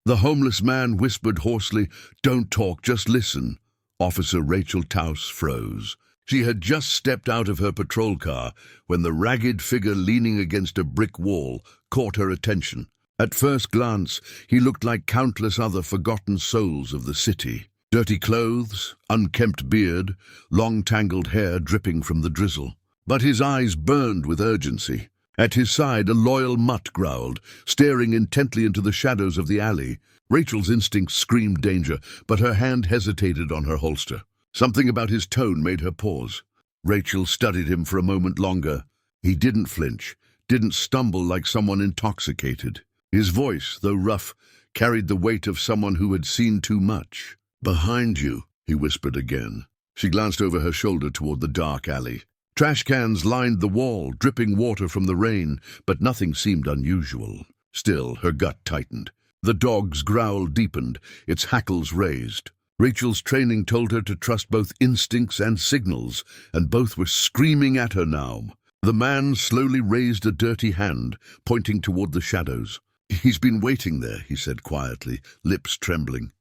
The homeless man whispered hoarsely, "Don't talk, just listen." Officer Rachel Taus froze. She had just stepped out of her patrol car when the ragged figure leaning against a brick wall caught her attention. At first glance, he looked like countless other forgotten souls of the city. Dirty clothes, unkempt beard, long tangled hair dripping from the drizzle. But his eyes burned with urgency. At his side, a loyal mutt growled, staring intently into the shadows of the alley. Rachel's instincts screamed danger, but her hand hesitated on her holster. Something about his tone made her pause. Rachel studied him for a moment longer. He didn't flinch, didn't stumble like someone intoxicated. His voice, though rough, carried the weight of someone who had seen too much. "Behind you," he whispered again. She glanced over her shoulder toward the dark alley. Trash cans lined the wall, dripping water from the rain, but nothing seemed unusual. Still, her gut tightened. The dog's growl deepened, its hackles raised. Rachel's training told her to trust both instincts and signals, and both were screaming at her now. The man slowly raised a dirty hand, pointing toward the shadows. "He's been waiting there," he said quietly, lips trembling.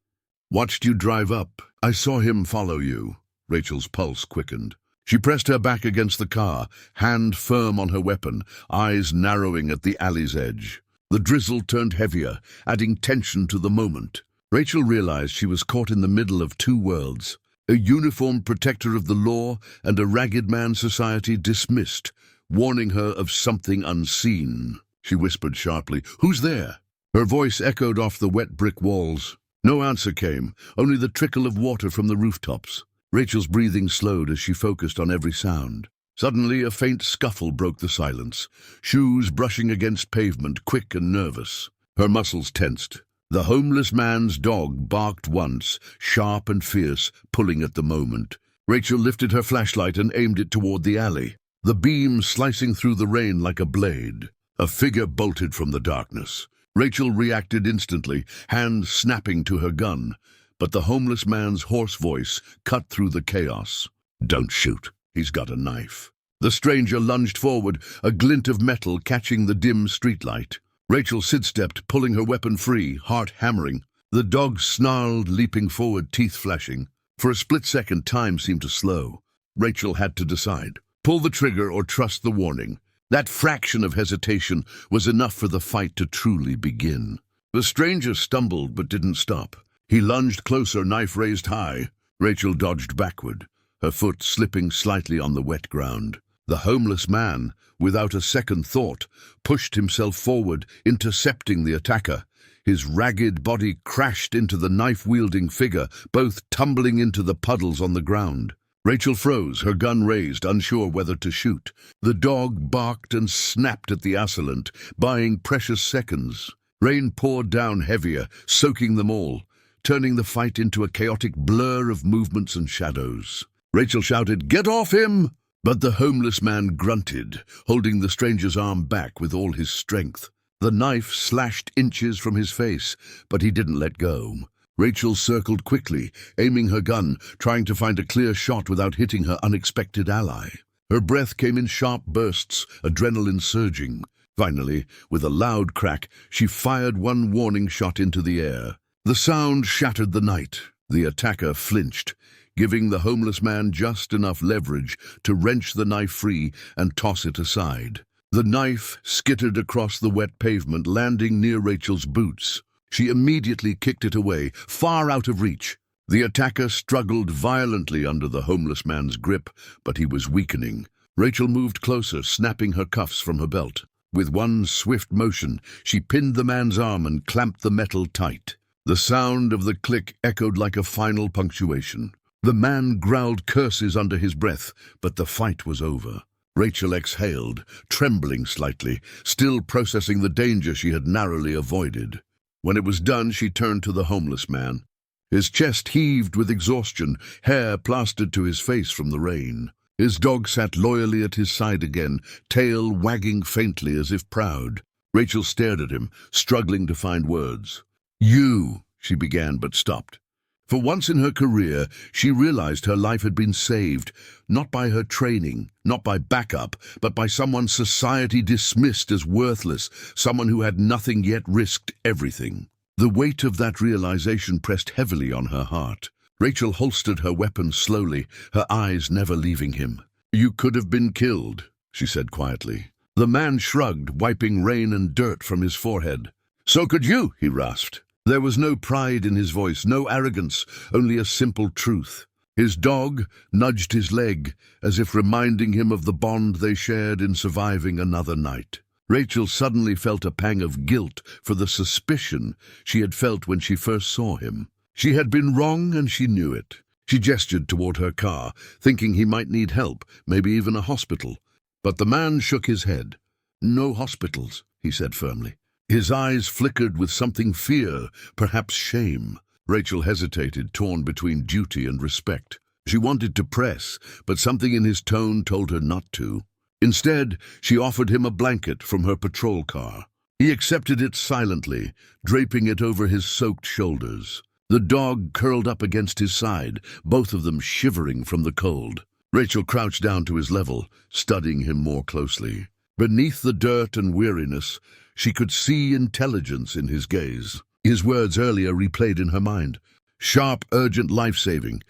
"Watched you drive up. I saw him follow you." Rachel's pulse quickened. She pressed her back against the car, hand firm on her weapon, eyes narrowing at the alley's edge. The drizzle turned heavier, adding tension to the moment. Rachel realized she was caught in the middle of two worlds, a uniformed protector of the law and a ragged man society dismissed, warning her of something unseen. She whispered sharply, "Who's there?" Her voice echoed off the wet brick walls. No answer came, only the trickle of water from the rooftops. Rachel's breathing slowed as she focused on every sound. Suddenly, a faint scuffle broke the silence, shoes brushing against pavement, quick and nervous. Her muscles tensed. The homeless man's dog barked once, sharp and fierce, pulling at the moment. Rachel lifted her flashlight and aimed it toward the alley, the beam slicing through the rain like a blade. A figure bolted from the darkness. Rachel reacted instantly, hand snapping to her gun. But the homeless man's hoarse voice cut through the chaos. "Don't shoot. He's got a knife." The stranger lunged forward, a glint of metal catching the dim streetlight. Rachel sidestepped, pulling her weapon free, heart hammering. The dog snarled, leaping forward, teeth flashing. For a split second, time seemed to slow. Rachel had to decide. Pull the trigger or trust the warning. That fraction of hesitation was enough for the fight to truly begin. The stranger stumbled but didn't stop. He lunged closer, knife raised high. Rachel dodged backward, her foot slipping slightly on the wet ground. The homeless man, without a second thought, pushed himself forward, intercepting the attacker. His ragged body crashed into the knife-wielding figure, both tumbling into the puddles on the ground. Rachel froze, her gun raised, unsure whether to shoot. The dog barked and snapped at the assailant, buying precious seconds. Rain poured down heavier, soaking them all, turning the fight into a chaotic blur of movements and shadows. Rachel shouted, "Get off him!" But the homeless man grunted, holding the stranger's arm back with all his strength. The knife slashed inches from his face, but he didn't let go. Rachel circled quickly, aiming her gun, trying to find a clear shot without hitting her unexpected ally. Her breath came in sharp bursts, adrenaline surging. Finally, with a loud crack, she fired one warning shot into the air. The sound shattered the night. The attacker flinched, giving the homeless man just enough leverage to wrench the knife free and toss it aside. The knife skittered across the wet pavement, landing near Rachel's boots. She immediately kicked it away, far out of reach. The attacker struggled violently under the homeless man's grip, but he was weakening. Rachel moved closer, snapping her cuffs from her belt. With one swift motion, she pinned the man's arm and clamped the metal tight. The sound of the click echoed like a final punctuation. The man growled curses under his breath, but the fight was over. Rachel exhaled, trembling slightly, still processing the danger she had narrowly avoided. When it was done, she turned to the homeless man. His chest heaved with exhaustion, hair plastered to his face from the rain. His dog sat loyally at his side again, tail wagging faintly as if proud. Rachel stared at him, struggling to find words. "You," she began, but stopped. For once in her career, she realized her life had been saved, not by her training, not by backup, but by someone society dismissed as worthless, someone who had nothing yet risked everything. The weight of that realization pressed heavily on her heart. Rachel holstered her weapon slowly, her eyes never leaving him. "You could have been killed," she said quietly. The man shrugged, wiping rain and dirt from his forehead. "So could you," he rasped. There was no pride in his voice, no arrogance, only a simple truth. His dog nudged his leg, as if reminding him of the bond they shared in surviving another night. Rachel suddenly felt a pang of guilt for the suspicion she had felt when she first saw him. She had been wrong and she knew it. She gestured toward her car, thinking he might need help, maybe even a hospital. But the man shook his head. "No hospitals," he said firmly. His eyes flickered with something fear, perhaps shame. Rachel hesitated, torn between duty and respect. She wanted to press, but something in his tone told her not to. Instead, she offered him a blanket from her patrol car. He accepted it silently, draping it over his soaked shoulders. The dog curled up against his side, both of them shivering from the cold. Rachel crouched down to his level, studying him more closely. Beneath the dirt and weariness, she could see intelligence in his gaze. His words earlier replayed in her mind. Sharp, urgent, life-saving.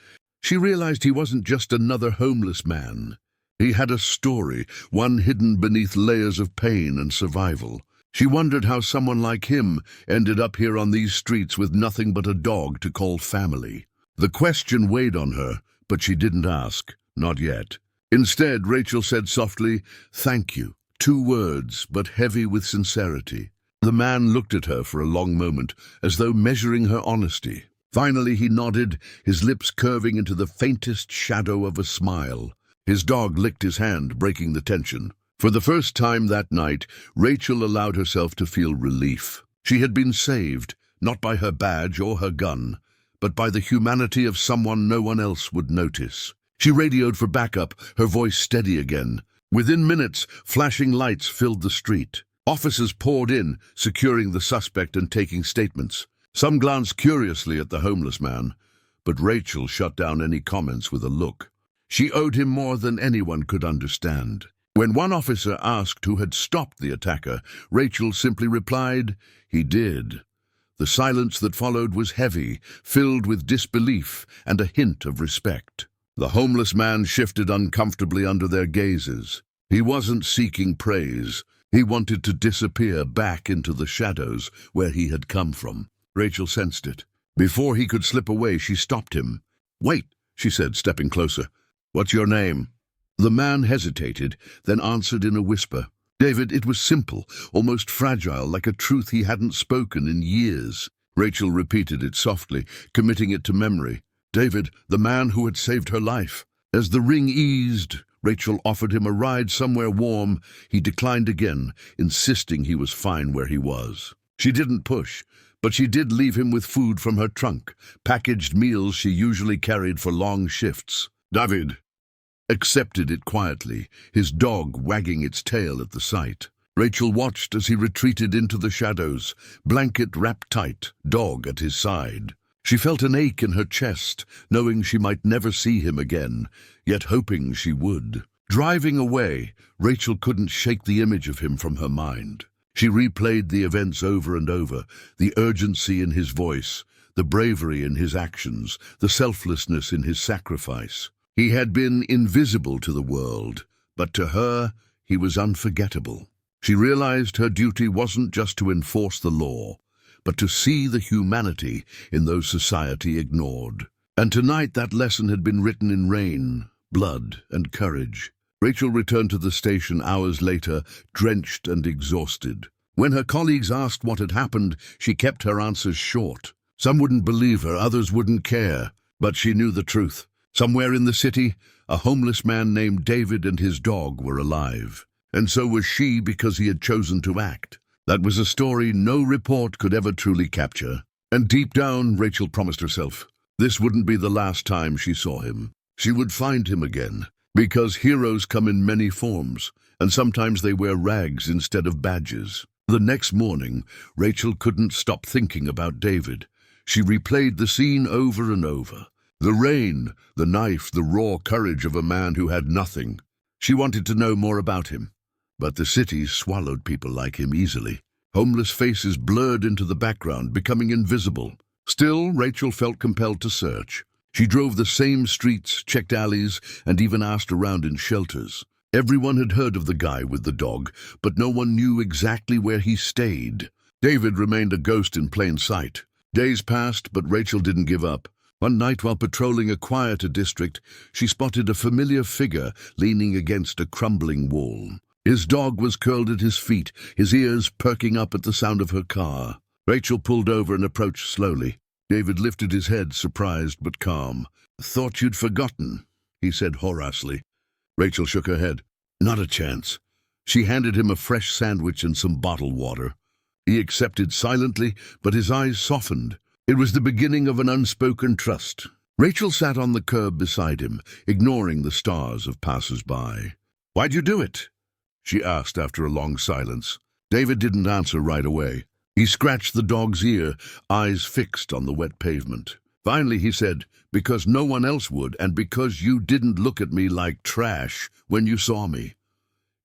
She realized he wasn't just another homeless man. He had a story, one hidden beneath layers of pain and survival. She wondered how someone like him ended up here on these streets with nothing but a dog to call family. The question weighed on her, but she didn't ask. Not yet. Instead, Rachel said softly, "Thank you." 2 words, but heavy with sincerity. The man looked at her for a long moment, as though measuring her honesty. Finally he nodded, his lips curving into the faintest shadow of a smile. His dog licked his hand, breaking the tension. For the first time that night, Rachel allowed herself to feel relief. She had been saved, not by her badge or her gun, but by the humanity of someone no one else would notice. She radioed for backup, her voice steady again. Within minutes, flashing lights filled the street. Officers poured in, securing the suspect and taking statements. Some glanced curiously at the homeless man, but Rachel shut down any comments with a look. She owed him more than anyone could understand. When one officer asked who had stopped the attacker, Rachel simply replied, "He did." The silence that followed was heavy, filled with disbelief and a hint of respect. The homeless man shifted uncomfortably under their gazes. He wasn't seeking praise. He wanted to disappear back into the shadows where he had come from. Rachel sensed it. Before he could slip away, she stopped him. "Wait," she said, stepping closer. "What's your name?" The man hesitated, then answered in a whisper. "David." It was simple, almost fragile, like a truth he hadn't spoken in years. Rachel repeated it softly, committing it to memory. David, the man who had saved her life. As the ring eased, Rachel offered him a ride somewhere warm. He declined again, insisting he was fine where he was. She didn't push, but she did leave him with food from her trunk, packaged meals she usually carried for long shifts. David accepted it quietly, his dog wagging its tail at the sight. Rachel watched as he retreated into the shadows, blanket wrapped tight, dog at his side. She felt an ache in her chest, knowing she might never see him again, yet hoping she would. Driving away, Rachel couldn't shake the image of him from her mind. She replayed the events over and over, the urgency in his voice, the bravery in his actions, the selflessness in his sacrifice. He had been invisible to the world, but to her, he was unforgettable. She realized her duty wasn't just to enforce the law, but to see the humanity in those society ignored. And tonight that lesson had been written in rain, blood, and courage. Rachel returned to the station hours later, drenched and exhausted. When her colleagues asked what had happened, she kept her answers short. Some wouldn't believe her, others wouldn't care. But she knew the truth. Somewhere in the city, a homeless man named David and his dog were alive. And so was she, because he had chosen to act. That was a story no report could ever truly capture. And deep down, Rachel promised herself, this wouldn't be the last time she saw him. She would find him again, because heroes come in many forms, and sometimes they wear rags instead of badges. The next morning, Rachel couldn't stop thinking about David. She replayed the scene over and over. The rain, the knife, the raw courage of a man who had nothing. She wanted to know more about him. But the city swallowed people like him easily. Homeless faces blurred into the background, becoming invisible. Still, Rachel felt compelled to search. She drove the same streets, checked alleys, and even asked around in shelters. Everyone had heard of the guy with the dog, but no one knew exactly where he stayed. David remained a ghost in plain sight. Days passed, but Rachel didn't give up. One night, while patrolling a quieter district, she spotted a familiar figure leaning against a crumbling wall. His dog was curled at his feet, his ears perking up at the sound of her car. Rachel pulled over and approached slowly. David lifted his head, surprised but calm. "Thought you'd forgotten," he said hoarsely. Rachel shook her head. "Not a chance." She handed him a fresh sandwich and some bottled water. He accepted silently, but his eyes softened. It was the beginning of an unspoken trust. Rachel sat on the curb beside him, ignoring the stars of passers-by. "Why'd you do it?" she asked after a long silence. David didn't answer right away. He scratched the dog's ear, eyes fixed on the wet pavement. Finally he said, "Because no one else would, and because you didn't look at me like trash when you saw me."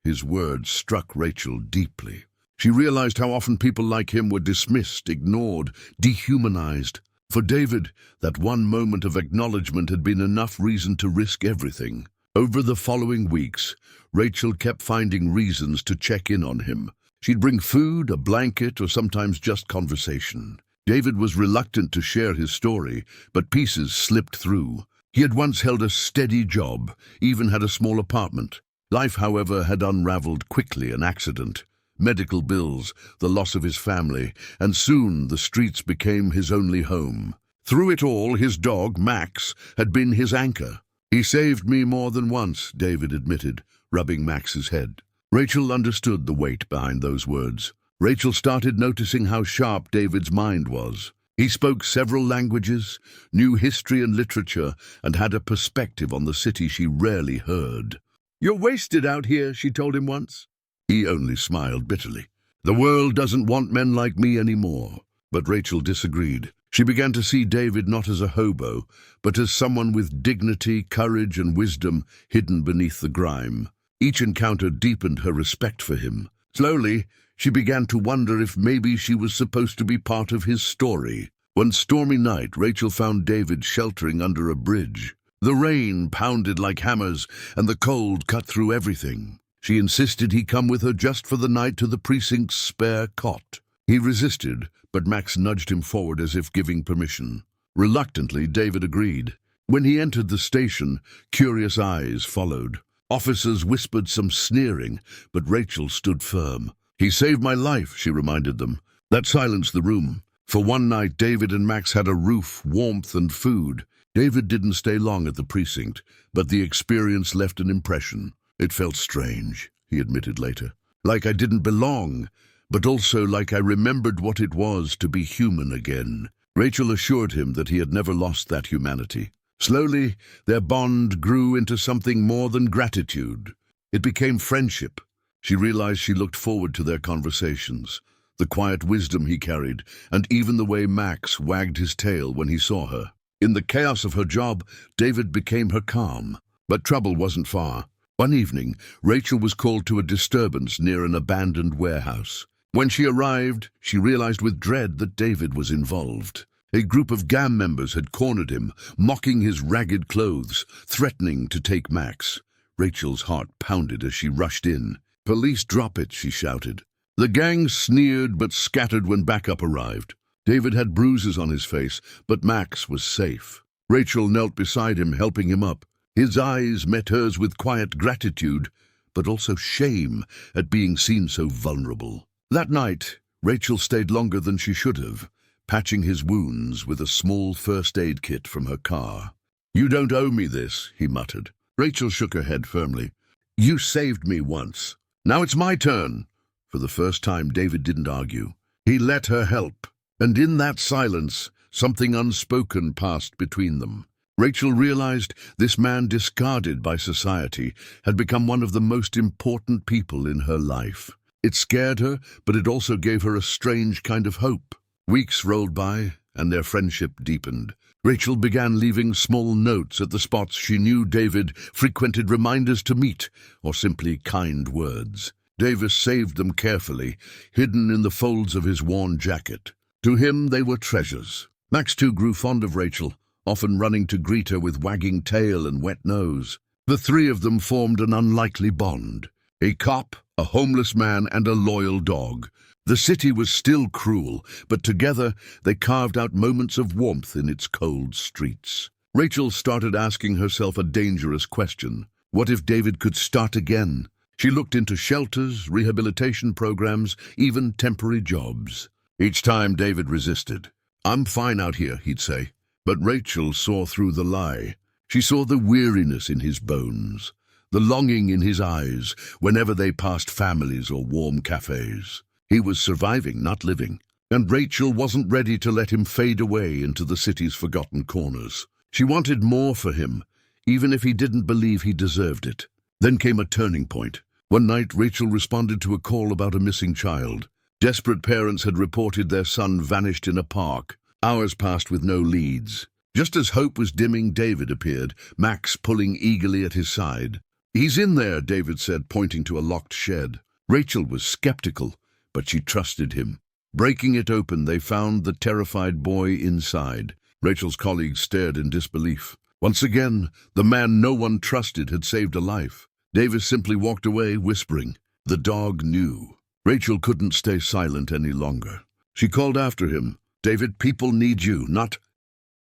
His words struck Rachel deeply. She realized how often people like him were dismissed, ignored, dehumanized. For David, that one moment of acknowledgement had been enough reason to risk everything. Over the following weeks, Rachel kept finding reasons to check in on him. She'd bring food, a blanket, or sometimes just conversation. David was reluctant to share his story, but pieces slipped through. He had once held a steady job, even had a small apartment. Life, however, had unraveled quickly. An accident, medical bills, the loss of his family, and soon the streets became his only home. Through it all, his dog, Max, had been his anchor. "He saved me more than once," David admitted, rubbing Max's head. Rachel understood the weight behind those words. Rachel started noticing how sharp David's mind was. He spoke several languages, knew history and literature, and had a perspective on the city she rarely heard. "You're wasted out here," she told him once. He only smiled bitterly. "The world doesn't want men like me anymore." But Rachel disagreed. She began to see David not as a hobo, but as someone with dignity, courage, and wisdom hidden beneath the grime. Each encounter deepened her respect for him. Slowly, she began to wonder if maybe she was supposed to be part of his story. One stormy night, Rachel found David sheltering under a bridge. The rain pounded like hammers, and the cold cut through everything. She insisted he come with her just for the night to the precinct's spare cot. He resisted, but Max nudged him forward as if giving permission. Reluctantly, David agreed. When he entered the station, curious eyes followed. Officers whispered some sneering, but Rachel stood firm. "He saved my life," she reminded them. That silenced the room. For one night, David and Max had a roof, warmth, and food. David didn't stay long at the precinct, but the experience left an impression. "It felt strange," he admitted later. "Like I didn't belong, but also like I remembered what it was to be human again." Rachel assured him that he had never lost that humanity. Slowly, their bond grew into something more than gratitude. It became friendship. She realized she looked forward to their conversations, the quiet wisdom he carried, and even the way Max wagged his tail when he saw her. In the chaos of her job, David became her calm. But trouble wasn't far. One evening, Rachel was called to a disturbance near an abandoned warehouse. When she arrived, she realized with dread that David was involved. A group of gang members had cornered him, mocking his ragged clothes, threatening to take Max. Rachel's heart pounded as she rushed in. "Police, drop it," she shouted. The gang sneered but scattered when backup arrived. David had bruises on his face, but Max was safe. Rachel knelt beside him, helping him up. His eyes met hers with quiet gratitude, but also shame at being seen so vulnerable. That night, Rachel stayed longer than she should have, patching his wounds with a small first aid kit from her car. "You don't owe me this," he muttered. Rachel shook her head firmly. "You saved me once. Now it's my turn." For the first time, David didn't argue. He let her help, and in that silence, something unspoken passed between them. Rachel realized this man, discarded by society, had become one of the most important people in her life. It scared her, but it also gave her a strange kind of hope. Weeks rolled by, and their friendship deepened. Rachel began leaving small notes at the spots she knew David frequented, reminders to meet, or simply kind words. Davis saved them carefully, hidden in the folds of his worn jacket. To him, they were treasures. Max, too, grew fond of Rachel, often running to greet her with wagging tail and wet nose. The three of them formed an unlikely bond. A cop, a homeless man, and a loyal dog. The city was still cruel, but together they carved out moments of warmth in its cold streets. Rachel started asking herself a dangerous question. What if David could start again? She looked into shelters, rehabilitation programs, even temporary jobs. Each time David resisted. "I'm fine out here," he'd say. But Rachel saw through the lie. She saw the weariness in his bones, the longing in his eyes whenever they passed families or warm cafes. He was surviving, not living, and Rachel wasn't ready to let him fade away into the city's forgotten corners. She wanted more for him, even if he didn't believe he deserved it. Then came a turning point. One night, Rachel responded to a call about a missing child. Desperate parents had reported their son vanished in a park. Hours passed with no leads. Just as hope was dimming, David appeared, Max pulling eagerly at his side. "He's in there," David said, pointing to a locked shed. Rachel was skeptical, but she trusted him. Breaking it open, they found the terrified boy inside. Rachel's colleagues stared in disbelief. Once again, the man no one trusted had saved a life. Davis simply walked away, whispering. The dog knew. Rachel couldn't stay silent any longer. She called after him. "David, people need you, not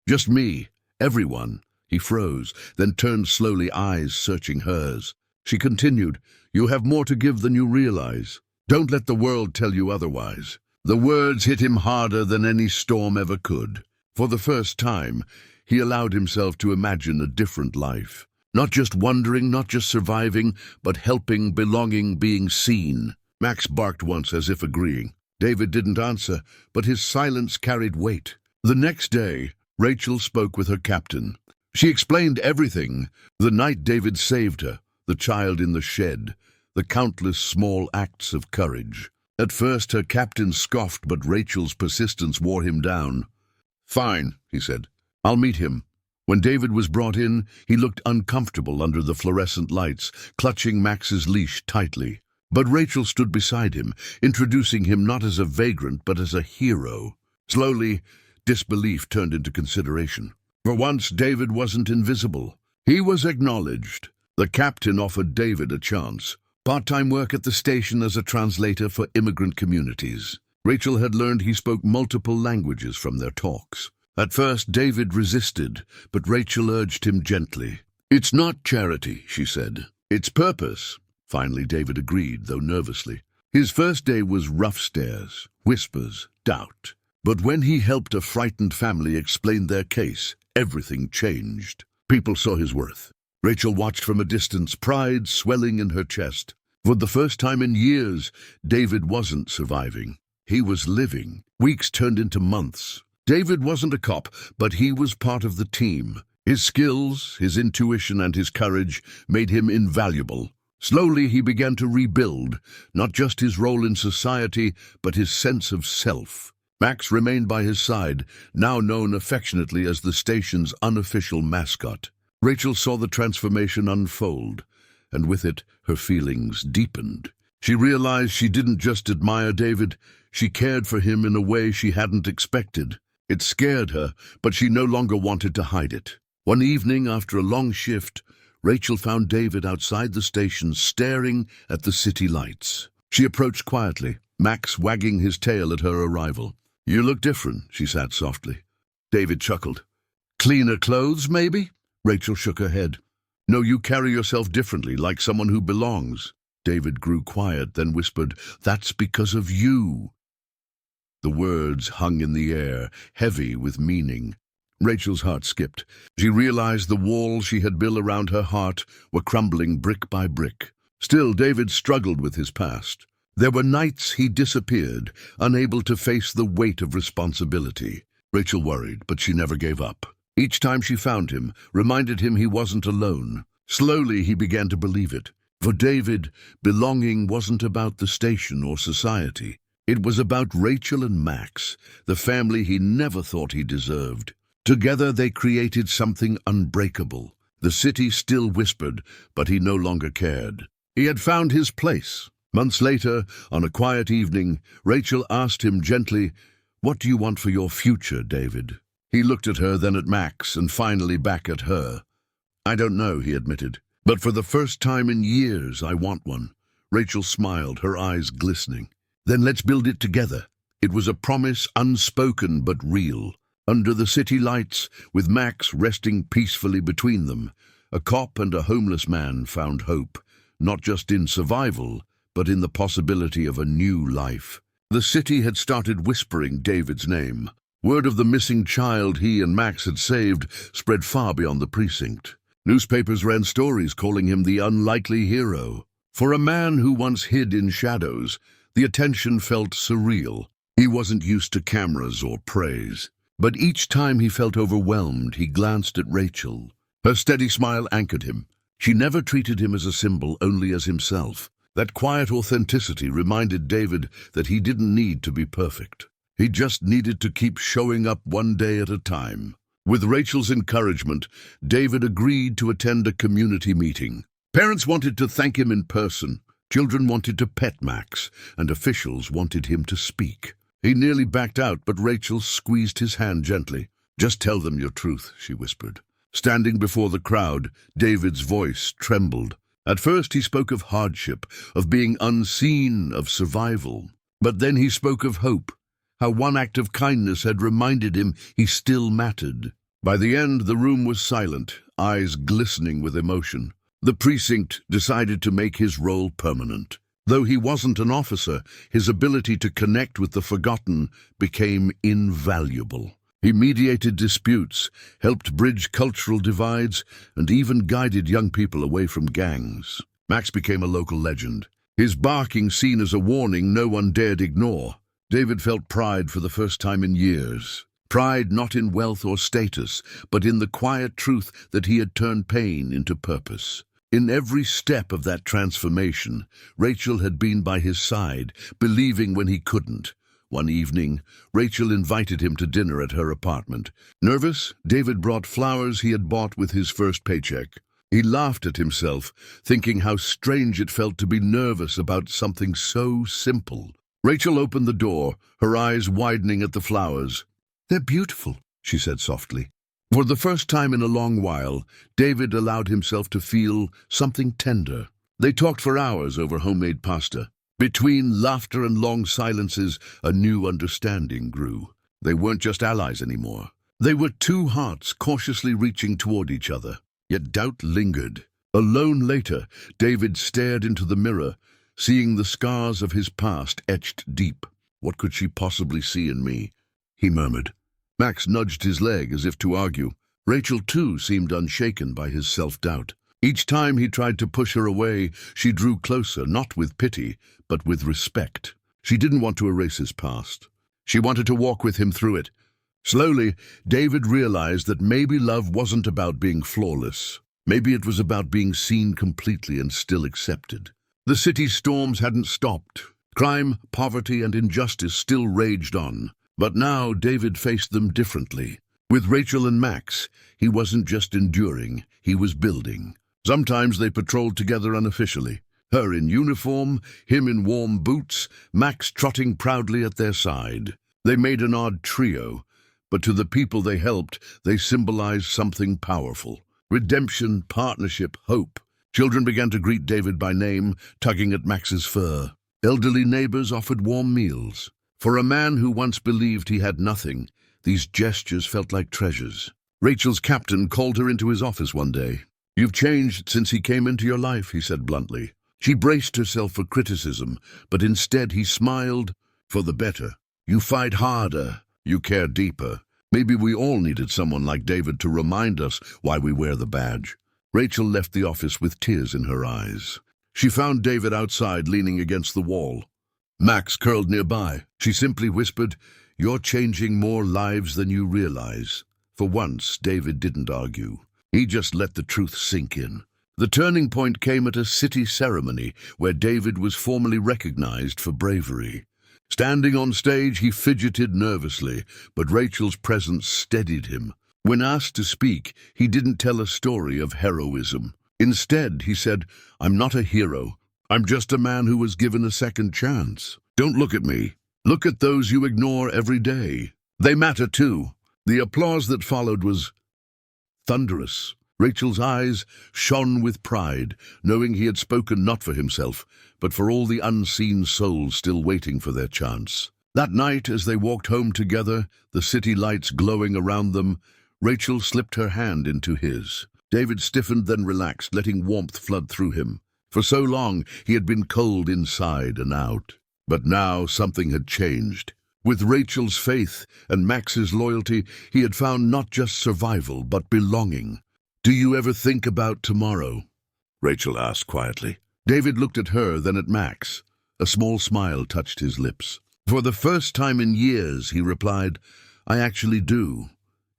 just me. Everyone." He froze, then turned slowly, eyes searching hers. She continued, "You have more to give than you realize. Don't let the world tell you otherwise." The words hit him harder than any storm ever could. For the first time, he allowed himself to imagine a different life. Not just wondering, not just surviving, but helping, belonging, being seen. Max barked once as if agreeing. David didn't answer, but his silence carried weight. The next day, Rachel spoke with her captain. She explained everything. The night David saved her, the child in the shed, the countless small acts of courage. At first, her captain scoffed, but Rachel's persistence wore him down. "Fine," he said. "I'll meet him." When David was brought in, he looked uncomfortable under the fluorescent lights, clutching Max's leash tightly. But Rachel stood beside him, introducing him not as a vagrant, but as a hero. Slowly, disbelief turned into consideration. For once, David wasn't invisible. He was acknowledged. The captain offered David a chance. Part-time work at the station as a translator for immigrant communities. Rachel had learned he spoke multiple languages from their talks. At first, David resisted, but Rachel urged him gently. "It's not charity," she said. "It's purpose." Finally, David agreed, though nervously. His first day was rough stares, whispers, doubt. But when he helped a frightened family explain their case, everything changed. People saw his worth. Rachel watched from a distance, pride swelling in her chest. For the first time in years, David wasn't surviving. He was living. Weeks turned into months. David wasn't a cop, but he was part of the team. His skills, his intuition, and his courage made him invaluable. Slowly, he began to rebuild, not just his role in society, but his sense of self. Max remained by his side, now known affectionately as the station's unofficial mascot. Rachel saw the transformation unfold, and with it, her feelings deepened. She realized she didn't just admire David, she cared for him in a way she hadn't expected. It scared her, but she no longer wanted to hide it. One evening, after a long shift, Rachel found David outside the station staring at the city lights. She approached quietly, Max wagging his tail at her arrival. "You look different," she said softly. David chuckled. "Cleaner clothes, maybe?" Rachel shook her head. "No, you carry yourself differently, like someone who belongs." David grew quiet, then whispered, "That's because of you." The words hung in the air, heavy with meaning. Rachel's heart skipped. She realized the walls she had built around her heart were crumbling brick by brick. Still, David struggled with his past. There were nights he disappeared, unable to face the weight of responsibility. Rachel worried, but she never gave up. Each time she found him, reminded him he wasn't alone. Slowly, he began to believe it. For David, belonging wasn't about the station or society. It was about Rachel and Max, the family he never thought he deserved. Together they created something unbreakable. The city still whispered, but he no longer cared. He had found his place. Months later, on a quiet evening, Rachel asked him gently, "What do you want for your future, David?" He looked at her, then at Max, and finally back at her. "I don't know," he admitted. "But for the first time in years, I want one." Rachel smiled, her eyes glistening. "Then let's build it together." It was a promise unspoken but real. Under the city lights, with Max resting peacefully between them, a cop and a homeless man found hope, not just in survival, but in the possibility of a new life. The city had started whispering David's name. Word of the missing child he and Max had saved spread far beyond the precinct. Newspapers ran stories calling him the unlikely hero. For a man who once hid in shadows, the attention felt surreal. He wasn't used to cameras or praise. But each time he felt overwhelmed, he glanced at Rachel. Her steady smile anchored him. She never treated him as a symbol, only as himself. That quiet authenticity reminded David that he didn't need to be perfect. He just needed to keep showing up one day at a time. With Rachel's encouragement, David agreed to attend a community meeting. Parents wanted to thank him in person, children wanted to pet Max, and officials wanted him to speak. He nearly backed out, but Rachel squeezed his hand gently. "Just tell them your truth," she whispered. Standing before the crowd, David's voice trembled. At first he spoke of hardship, of being unseen, of survival. But then he spoke of hope, how one act of kindness had reminded him he still mattered. By the end, the room was silent, eyes glistening with emotion. The precinct decided to make his role permanent. Though he wasn't an officer, his ability to connect with the forgotten became invaluable. He mediated disputes, helped bridge cultural divides, and even guided young people away from gangs. Max became a local legend, his barking seen as a warning no one dared ignore. David felt pride for the first time in years. Pride not in wealth or status, but in the quiet truth that he had turned pain into purpose. In every step of that transformation, Rachel had been by his side, believing when he couldn't. One evening, Rachel invited him to dinner at her apartment. Nervous, David brought flowers he had bought with his first paycheck. He laughed at himself, thinking how strange it felt to be nervous about something so simple. Rachel opened the door, her eyes widening at the flowers. "They're beautiful," she said softly. For the first time in a long while, David allowed himself to feel something tender. They talked for hours over homemade pasta. Between laughter and long silences, a new understanding grew. They weren't just allies anymore. They were two hearts cautiously reaching toward each other. Yet doubt lingered. Alone later, David stared into the mirror, seeing the scars of his past etched deep. "What could she possibly see in me?" he murmured. Max nudged his leg as if to argue. Rachel, too, seemed unshaken by his self-doubt. Each time he tried to push her away, she drew closer, not with pity, but with respect. She didn't want to erase his past. She wanted to walk with him through it. Slowly, David realized that maybe love wasn't about being flawless. Maybe it was about being seen completely and still accepted. The city's storms hadn't stopped. Crime, poverty, and injustice still raged on. But now David faced them differently. With Rachel and Max, he wasn't just enduring, he was building. Sometimes they patrolled together unofficially. Her in uniform, him in warm boots, Max trotting proudly at their side. They made an odd trio, but to the people they helped, they symbolized something powerful. Redemption, partnership, hope. Children began to greet David by name, tugging at Max's fur. Elderly neighbors offered warm meals. For a man who once believed he had nothing, these gestures felt like treasures. Rachel's captain called her into his office one day. "You've changed since he came into your life," he said bluntly. She braced herself for criticism, but instead he smiled. "For the better. You fight harder. You care deeper. Maybe we all needed someone like David to remind us why we wear the badge." Rachel left the office with tears in her eyes. She found David outside, leaning against the wall. Max curled nearby. She simply whispered, "You're changing more lives than you realize." For once, David didn't argue. He just let the truth sink in. The turning point came at a city ceremony where David was formally recognized for bravery. Standing on stage, he fidgeted nervously, but Rachel's presence steadied him. When asked to speak, he didn't tell a story of heroism. Instead, he said, "I'm not a hero. I'm just a man who was given a second chance. Don't look at me. Look at those you ignore every day. They matter too. The applause that followed was thunderous. Rachel's eyes shone with pride, knowing he had spoken not for himself, but for all the unseen souls still waiting for their chance. That night, as they walked home together, the city lights glowing around them, Rachel slipped her hand into his. David stiffened, then relaxed, letting warmth flood through him. For so long, he had been cold inside and out. But now something had changed. With Rachel's faith and Max's loyalty, he had found not just survival, but belonging. "Do you ever think about tomorrow?" Rachel asked quietly. David looked at her, then at Max. A small smile touched his lips. "For the first time in years," he replied, "I actually do."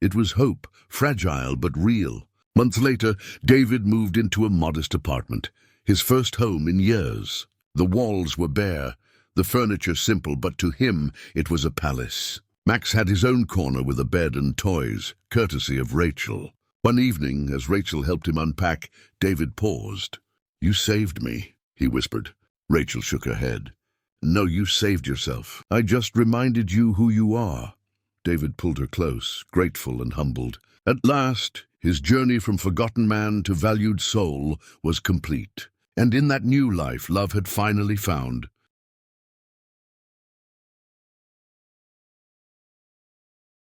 It was hope, fragile but real. Months later, David moved into a modest apartment, his first home in years. The walls were bare, the furniture simple, but to him it was a palace. Max had his own corner with a bed and toys, courtesy of Rachel. One evening, as Rachel helped him unpack, David paused. "You saved me," he whispered. Rachel shook her head. "No, you saved yourself. I just reminded you who you are." David pulled her close, grateful and humbled. At last, his journey from forgotten man to valued soul was complete. And in that new life, love had finally found